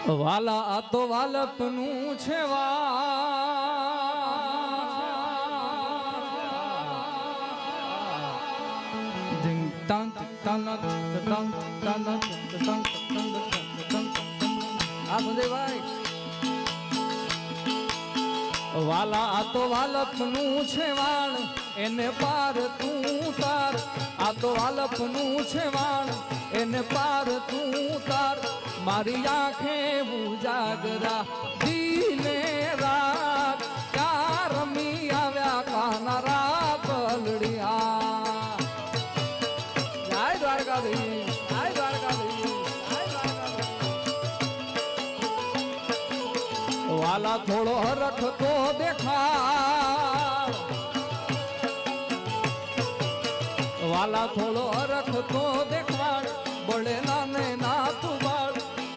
વાલા આ તો વાલપનું છે વાલા આ તો વાલપનું છે વાણ એને પાર તું તાર આ તો વાલપનું છે વાણ એને પાર તું તાર મારી આંખે ઉજાગરા દિને રાત ક્યાં રમી આવ્યા કાના રાત લડિયા જય દ્વારકાધીશ જય દ્વારકાધીશ વાલા થોડો હરખ તો દેખા વાલા થોડો હરખ તો દેખાડ બળે ના ને ના તું